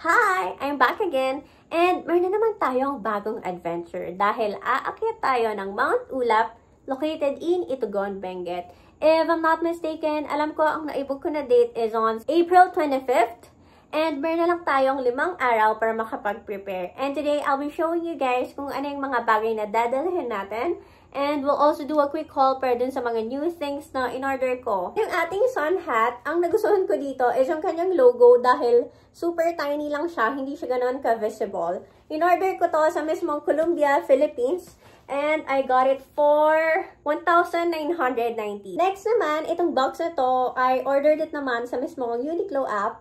Hi! I'm back again and meron na naman tayong bagong adventure dahil aakyat tayo ng Mount Ulap located in Itugon, Benguet. If I'm not mistaken, alam ko ang naibog ko na date is on April 25th and meron na lang tayong 5 araw para makapag-prepare. And today, I'll be showing you guys kung ano yung mga bagay na dadalhin natin. And we'll also do a quick haul para dun sa mga new things na in-order ko. Yung ating sun hat, ang nagustuhan ko dito is yung kanyang logo dahil super tiny lang siya, hindi siya ganoon ka-visible. In-order ko to sa mismong Columbia, Philippines. And I got it for 1,990. Next naman, itong box na to, I ordered it naman sa mismong Uniqlo app.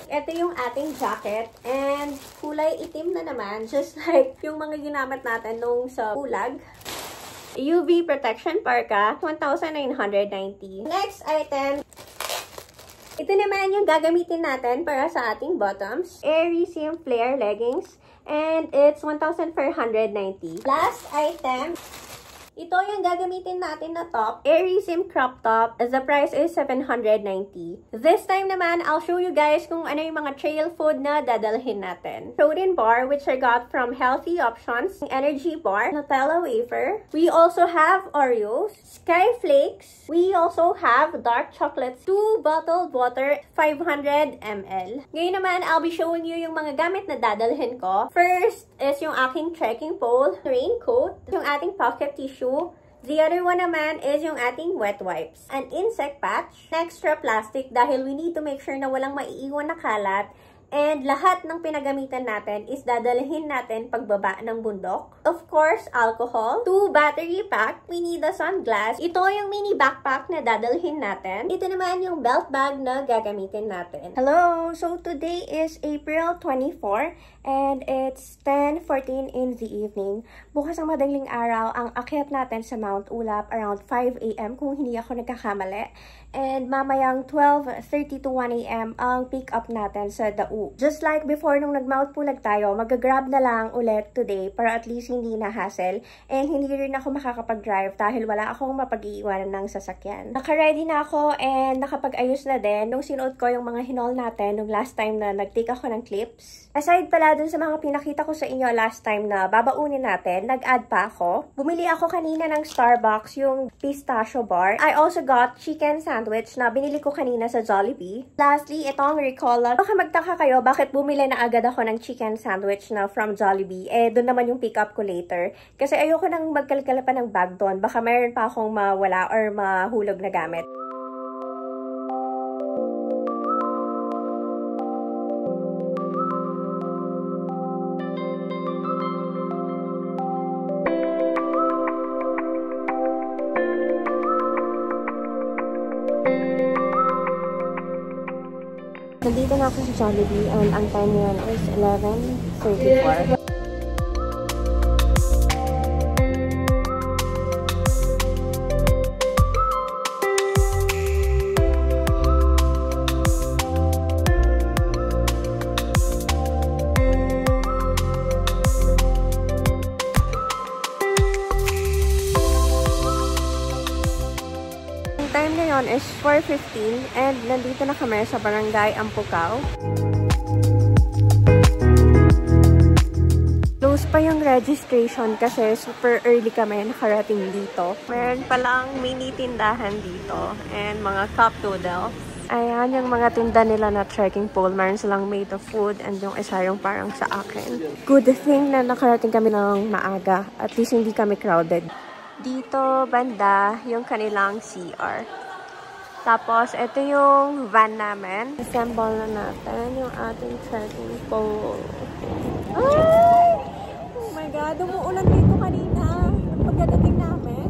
Ito yung ating jacket and kulay itim na naman, just like yung mga ginamit natin nung sa Bulag. UV protection parka, 1,990. Next item, ito naman yung gagamitin natin para sa ating bottoms. Airy Seam Flare leggings and it's 1,490. Last item, ito yung gagamitin natin na top. Airy Seam crop top. The price is 790. This time naman, I'll show you guys kung ano yung mga trail food na dadalhin natin. Protein bar, which I got from Healthy Options. Energy bar. Nutella wafer. We also have Oreos. Sky Flakes. We also have dark chocolates. 2 bottled water, 500 ml. Ngayon naman, I'll be showing you yung mga gamit na dadalhin ko. First is yung aking trekking pole, raincoat, yung ating pocket tissue. The other one naman is yung ating wet wipes. An insect patch, extra plastic dahil we need to make sure na walang maiiwan na kalat. And lahat ng pinagamitan natin is dadalhin natin pagbaba ng bundok. Of course, alcohol. 2 battery pack. We need a sunglass. Ito yung mini backpack na dadalhin natin. Ito naman yung belt bag na gagamitin natin. Hello! So today is April 24 and it's 10:14 in the evening. Bukas ang madaling araw ang akyat natin sa Mount Ulap around 5 AM kung hindi ako nagkakamali. And mamayang 12:30 to 1 AM ang pick up natin sa Dau. Just like before nung nag-Mount Pulag tayo, mag-grab na lang ulit today para at least hindi na hassle. And hindi rin ako makakapag-drive dahil wala akong mapag-iiwanan ng sasakyan. Naka-ready na ako and nakapag-ayos na din nung sinuot ko yung mga hinol natin nung last time na nag-take ako ng clips. Aside pala dun sa mga pinakita ko sa inyo last time na babaunin natin, nag-add pa ako. Bumili ako kanina ng Starbucks, yung pistachio bar. I also got chicken sandwich na binili ko kanina sa Jollibee. Lastly, itong Ricola. Baka magtaka kayo bakit bumili na agad ako ng chicken sandwich na from Jollibee. Eh, doon naman yung pick up ko later. Kasi ayoko nang magkalkala pa ng bag doon. Baka mayroon pa akong mawala or mahulog na gamit. Nandito na ako sa Jollibee and ang time ngayon is 11:34. Time ngayon is 4:15 and nandito na kami sa Barangay Ampucaw. Close pa yung registration kasi super early kami nakarating dito. Meron palang mini tindahan dito and mga cup noodles. Ayan yung mga tinda nila na trekking pole. Meron silang made of food and yung isa yung parang sa akin. Good thing na nakarating kami ng maaga. At least hindi kami crowded. Dito, banda, yung kanilang CR. Tapos, ito yung van namin. Assemble na natin yung ating trekking pole. Ay! Oh my God, umuulan dito kanina. Pagdating namin.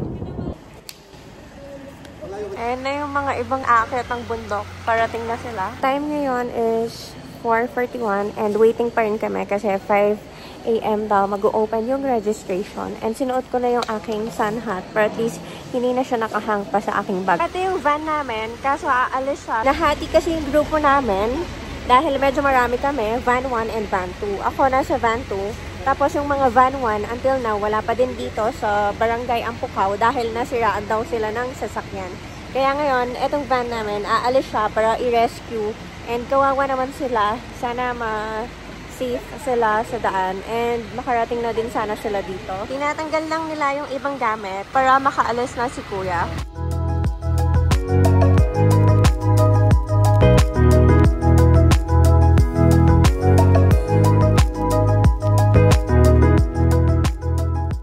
Ayan na yung mga ibang aakyat ng bundok. Parating na sila. Time ngayon is 4:41 and waiting pa rin kami kasi 5 AM daw mag-open yung registration. And sinuot ko na yung aking sun hat para at least hindi na siya nakahang pa sa aking bag. Ito yung van namin, kaso aalis siya. Nahati kasi yung grupo namin dahil medyo marami kami, van 1 and van 2. Ako nasa van 2. Tapos yung mga van 1, until now, wala pa din dito sa Barangay Ampucaw dahil nasiraan daw sila ng sasakyan. Kaya ngayon, etong van namin, aalis siya para i-rescue. And kawawa naman sila. Sana safe sila sa daan. And makarating na din sana sila dito. Tinatanggal lang nila yung ibang gamit para makaalis na si Kuya.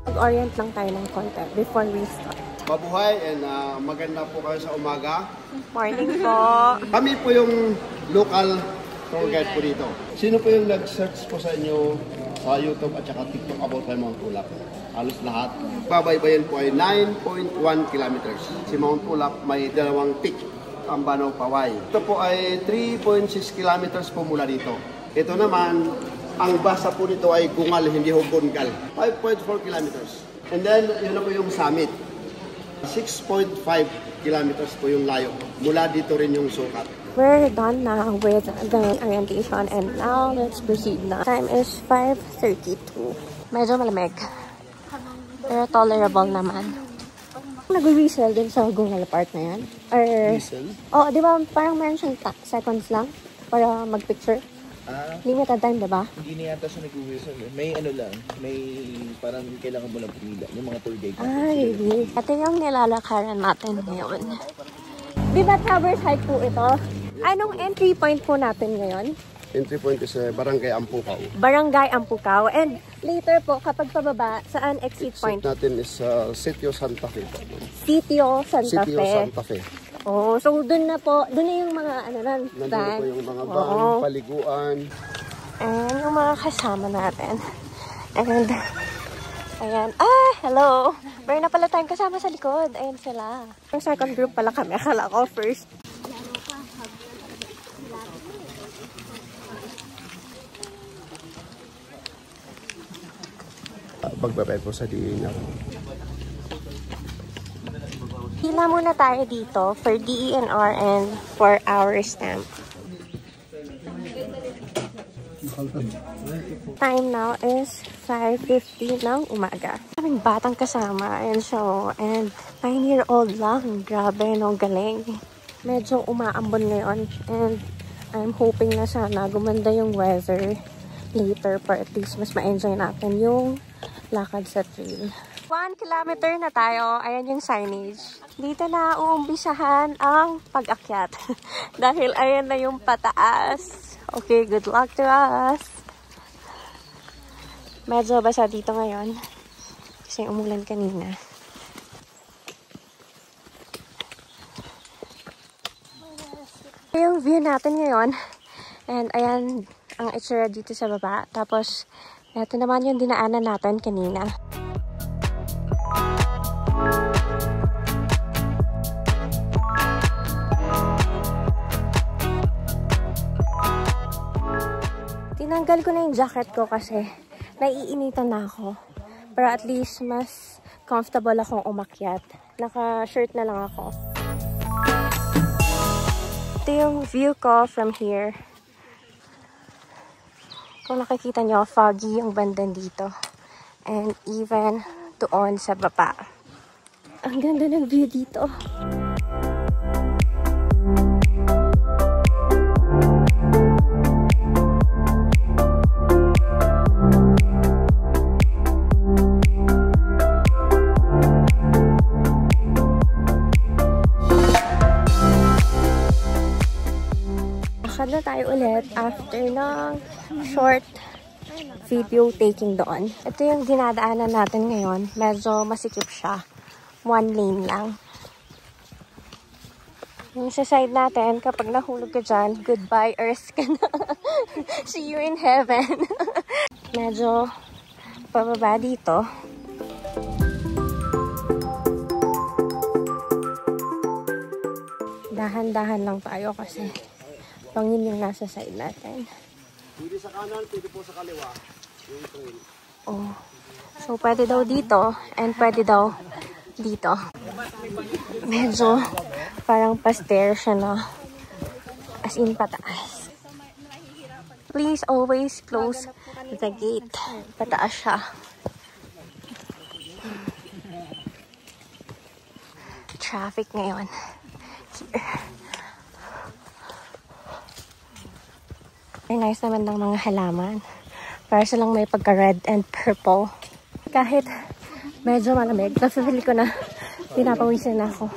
Mag-orient lang tayo ng content before we start. Mabuhay and maganda po kayo sa umaga. Morning po. Kami po yung local tour guide po dito. Sino po yung nag-search po sa inyo sa YouTube at saka TikTok about kay Mount Pulag? Halos lahat. Babaybayin po ay 9.1 kilometers. Si Mount Pulag may dalawang peak, Ambano, Paway. Ito po ay 3.6 kilometers po mula dito. Ito naman, ang basa po nito ay Gungal, hindi Hugongal. 5.4 kilometers. And then, yun na po yung summit. 6.5 kilometers po yung layo. Mula dito rin yung sukat. We're done now with the orientation and now let's proceed na. Time is 5:32. Medyo malamig. Pero tolerable naman. Nag-whistle din sa Gungal Park na yan? Or... Whistle? Oh, di ba parang meron siyang seconds lang para mag-picture? Limited time, diba? Hindi na yata siya nag-whistle. May ano lang, may parang kailangan mo lang pumila. Yung mga tour guide. Really? Ito yung nilalakaran natin ngayon. Diba Traverse Hike po ito? Anong entry point po natin ngayon? Entry point is Barangay Ampukaw. Barangay Ampukaw. And later po, kapag pababa, saan exit point? Exit natin is Sitio Santa Fe. Sitio Santa Sitio Fe. Santa Fe. Oh, so doon na po, doon na yung mga ano nan, Nandun po yung mga van, paliguan. And yung mga kasama natin. And, ayan. Hello! Meron na pala tayong kasama sa likod. Ayan sila. Yung second group pala kami. Akala ko first. Pagbabay po sa DENR. Hila muna tayo dito for DENR and for our stamp. Time now is 5:50 ng umaga. Kaming batang kasama. Ayan siya. And 9-year-old lang. Grabe, no? Galing. Medyo umaambon ngayon. And I'm hoping na sana gumanda yung weather later para at least mas ma-enjoy natin yung lakad sa trail. 1 kilometer na tayo. Ayan yung signage. Dito na uumpisahan ang pag-akyat. Dahil ayan na yung pataas. Okay, good luck to us. Medyo basa dito ngayon. Kasi umulan kanina. Yung view natin ngayon. And ayan ang itsura dito sa baba. Tapos, ito naman yung dinaanan natin kanina. Tinanggal ko na yung jacket ko kasi naiinitan na ako. Pero at least mas comfortable akong umakyat. Naka-shirt na lang ako. Ito yung view ko from here. Kung nakikita nyo, foggy yung banda dito. And even doon sa baba. Ang ganda ng view dito. Lakad na tayo ulit after ng short video taking doon. Ito yung dinadaanan natin ngayon. Medyo masikip siya. 1 lane lang. Yung sa side natin, kapag nahulog ka dyan, goodbye earth ka na. See you in heaven. Medyo pababa dito. Dahan-dahan lang tayo kasi pangin yung nasa side natin. Pwede sa kanan, pwede po sa kaliwa. Yung trail. Oh. So, pwede daw dito and pwede daw dito. Medyo parang pa-stair siya na. As in, pataas. Please always close the gate. Pataas siya. Traffic ngayon. Ay, nice naman ng mga halaman. Para silang may pagka-red and purple. Kahit medyo malamig, nasa-feel ko na pinapawisan na ako.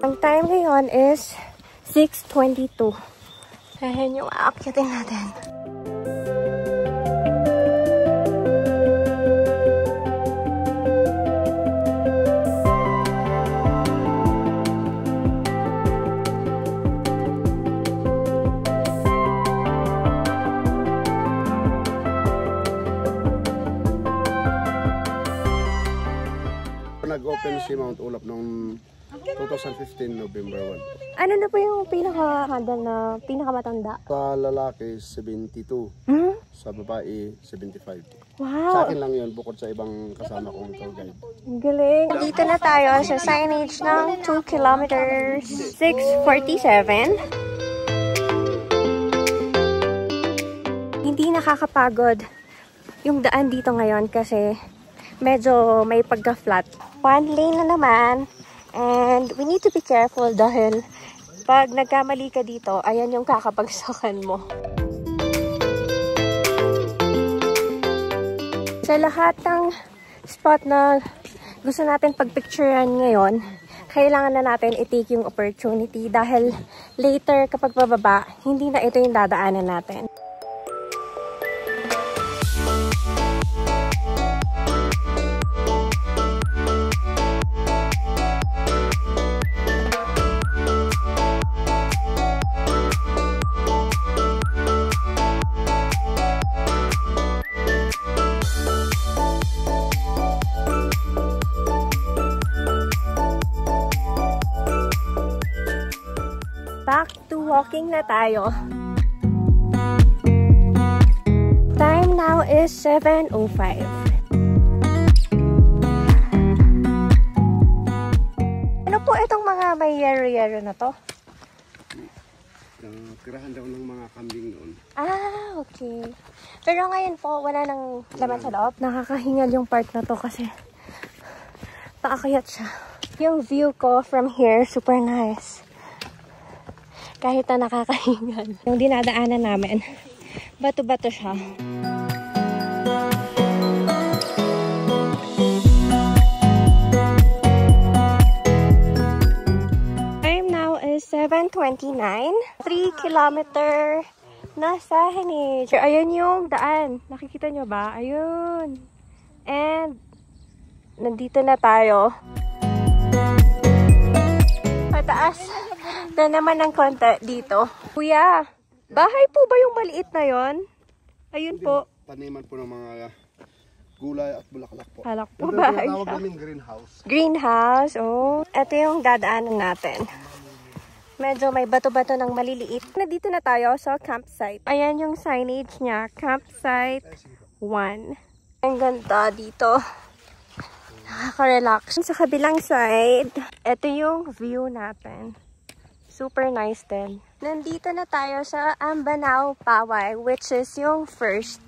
Ang time ngayon is 6:22. Ayan yung aakyatin natin. Nag-open si Mount Ulap noong 2015 November 1. Ano na po yung pinaka-handle na pinakamatanda? Sa lalaki, 72. Hmm? Sa babae, 75. Sa Wow! akin lang yun, bukod sa ibang kasama kong tour guide. Ang galing. Dito na tayo sa signage ng 2 kilometers. 6:47. Hindi nakakapagod yung daan dito ngayon kasi medyo may pagka-flat. One lane na naman. And we need to be careful dahil pag nagkamali ka dito, ayan yung kakapagsakan mo. Sa lahat ng spot na gusto natin pagpicturean ngayon, kailangan na natin i-take yung opportunity dahil later kapag bababa, hindi na ito yung dadaanan natin. Back to walking na tayo. Time now is 7:05. Ano po itong mga may yero-yero na to? Tirahan daw ng mga kambing noon. Ah, okay. Pero ngayon po, wala nang laman sa loob. Nakakahingal yung part na to kasi paakyat siya. Yung view ko from here, super nice. Kahit na nakakahingal. Yung dinadaanan namin, bato-bato siya. Time now is 7:29. 3 kilometer na signage. Ayun yung daan. Nakikita nyo ba? Ayun. And nandito na tayo. Pataas na naman ng konti dito. Kuya, bahay po ba yung maliit na yon? Ayun po. Taniman po ng mga gulay at bulaklak po. Halak po Ito bahay tinatawag siya. namin greenhouse. Greenhouse, oh. Ito yung dadaanan natin. Medyo may bato-bato ng maliliit. Nandito na tayo sa campsite. Ayan yung signage niya. Campsite 1. Ang ganda dito. Nakaka-relax. Sa kabilang side, ito yung view natin. Super nice din. Nandito na tayo sa Ambanao Paway, which is yung first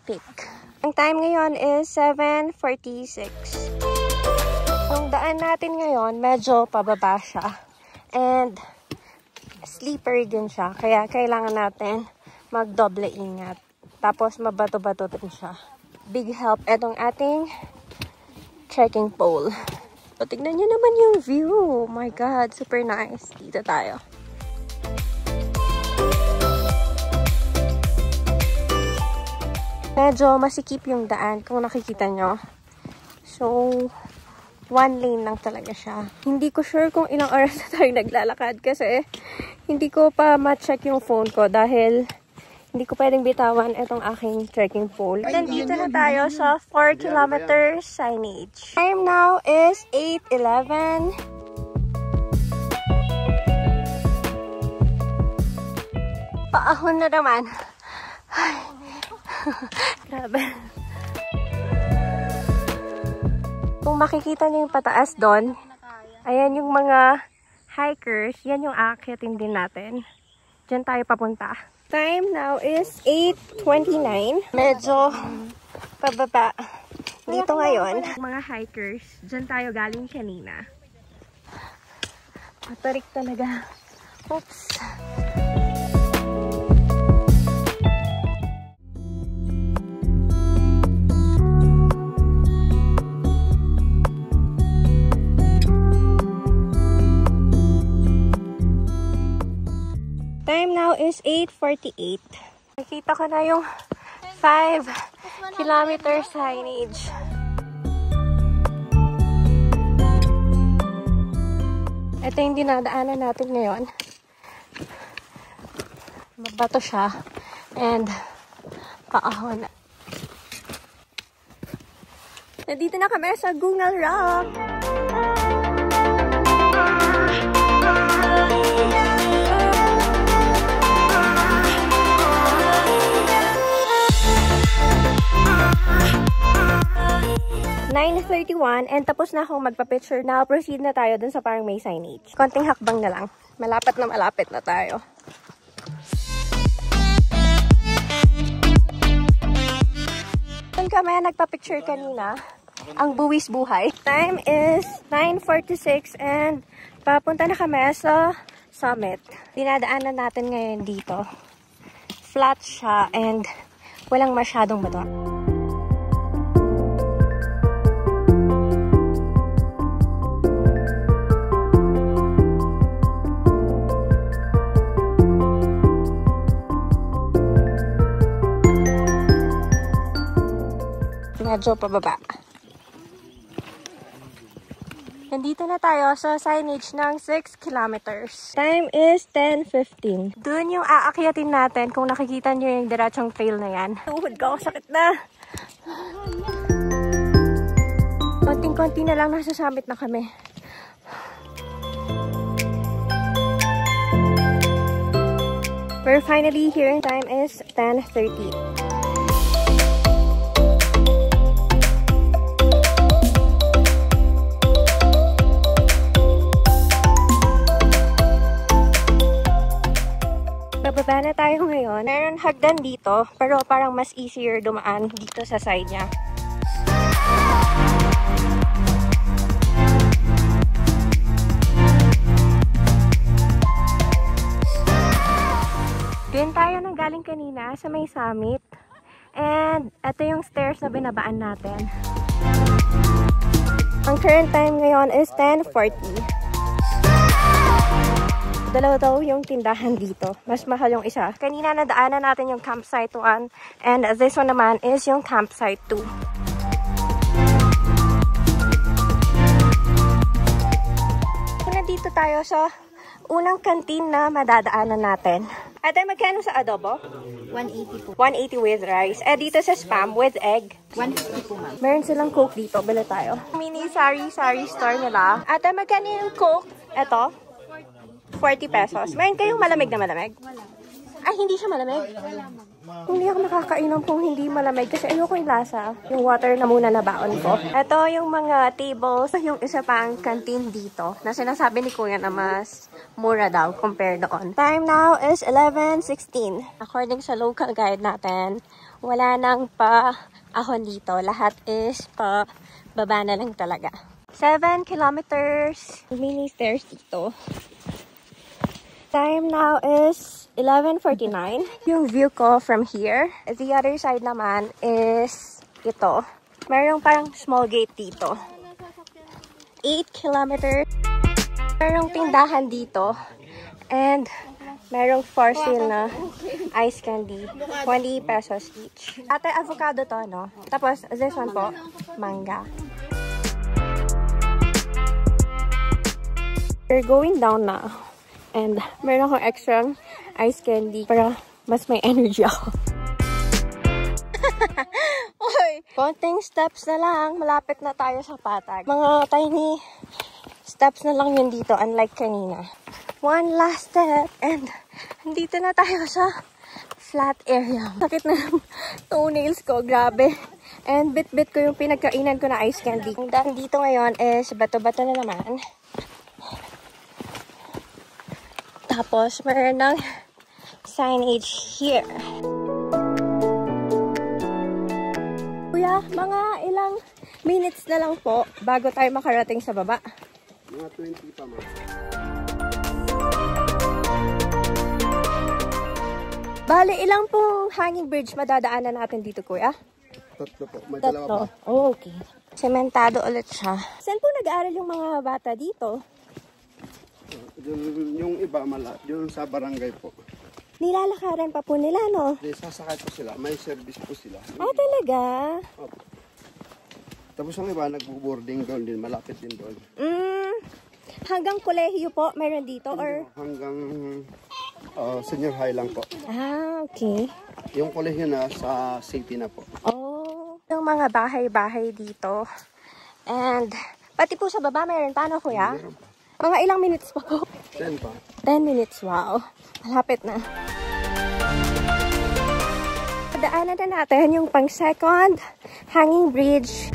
peak. Ang time ngayon is 7:46. Yung daan natin ngayon, medyo pababa siya. And slippery din siya. Kaya kailangan natin magdoble ingat. Tapos mabato-bato din siya. Big help etong ating trekking pole. O, tignan nyo naman yung view. Oh my God, super nice. Dito tayo. Medyo masikip yung daan kung nakikita nyo. So, one lane lang talaga siya. Hindi ko sure kung ilang oras na tayo naglalakad kasi hindi ko pa ma-check yung phone ko dahil hindi ko pwedeng bitawan itong aking trekking pole. Nandito na tayo sa 4 kilometers signage. Time now is 8:11. Paahon na naman. Ay. Grabe. Kung makikita niyo yung pataas doon, ayan yung mga hikers, yan yung aakyatin din natin. Diyan tayo papunta. Time now is 8:29. Medyo pababa dito ngayon. Mga hikers, dyan tayo galing kanina. Matarik talaga. Oops. Time now is 8:48. Nakita ko na yung 5 kilometer signage. Ito yung dinadaanan natin ngayon. Mabato siya. And paahon. Nandito na kami sa Gungal Rock. 9:31 and tapos na akong magpa-picture. Now, proceed na tayo dun sa parang may signage. Konting hakbang na lang. Malapit na tayo. Dun kami nagpa-picture kanina. Ang buwis buhay. Time is 9:46 and papunta na kami sa summit. Dinadaanan natin ngayon dito. Flat siya and walang masyadong bato. Medyo pababa. Nandito na tayo sa signage ng 6 kilometers. Time is 10:15. Doon yung aakyatin natin kung nakikita nyo yung diretsong trail na yan. Tuhod ko, sakit na. Konting-konti na lang nasa summit na kami. We're finally here. Time is 10:30. Bababa na tayo ngayon. Meron hagdan dito, pero parang mas easier dumaan dito sa side niya. Doon tayo nang galing kanina sa may summit. And ito yung stairs na binabaan natin. Ang current time ngayon is 10:40. Dalawa daw yung tindahan dito. Mas mahal yung isa. Kanina nadaanan natin yung campsite 1 and this one naman is yung campsite 2. Nandito tayo sa unang canteen na madadaanan natin. Ate, magkano sa adobo? 180 po. 180 with rice. Eh, dito sa spam with egg. 150 po, ma'am. Meron silang Coke dito. Bili tayo. Mini sari store nila. Ate, magkano yung Coke? Ito? 40 pesos. Meron kayong malamig na malamig? Wala. Ay, hindi siya malamig? Wala, ma'am. Hindi ako makakainom kung hindi malamig kasi ayoko yung lasa. Yung water na muna na baon ko. Ito yung mga tables. Yung isa pang canteen dito na sinasabi ni Kuya na mas mura daw compared doon. Time now is 11:16. According sa local guide natin, wala nang pa-ahon dito. Lahat is pa baba na lang talaga. 7 kilometers. Mini stairs dito. Time now is 11:49. Yung view ko from here. The other side naman is ito. Mayroong parang small gate dito. 8 kilometers. Mayroong tindahan dito. And mayroong for sale na ice candy. 20 pesos each. Ate, avocado to, no? Tapos, this one po, manga. We're going down now. And meron akong extra ice candy para mas may energy ako. Uy! Konting steps na lang. Malapit na tayo sa patag. Mga tiny steps na lang yun dito, unlike kanina. One last step. And dito na tayo sa flat area. Sakit na ng toenails ko. Grabe. And bit-bit ko yung pinagkainan ko na ice candy. Ang daan dito ngayon is bato-bato na naman. Tapos, meron ng signage here. Kuya, mga ilang minutes na lang po bago tayo makarating sa baba. Mga 20 pa, ma'am. Bale, ilang pong hanging bridge madadaanan natin dito, kuya? Tatlo po. May dalawa pa. Oh, okay. Sementado ulit siya. Saan po nag-aaral yung mga bata dito? Yung iba yun sa barangay po. Nilalakaran pa po nila, no? Sasakay po sila. May service po sila. Ah, talaga? Opo. Tapos yung iba nagbo-boarding doon din. Malapit din doon. Hanggang kolehiyo po meron dito or? Hanggang senior high lang po. Ah, okay. Yung kolehiyo na sa city na po. Oh, yung mga bahay-bahay dito. And pati po sa baba meron pa, no, kuya? Meron pa. Mga ilang minutes pa po? 10 pa. 10 minutes, wow. Malapit na. Daanan na natin yung pang second hanging bridge.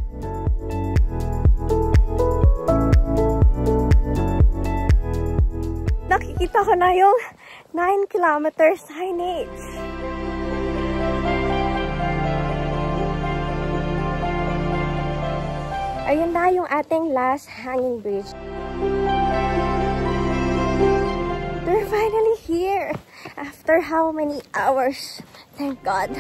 Nakikita ko na yung 9-kilometer signage. Ayun na yung ating last hanging bridge. We're finally here after how many hours? Thank God.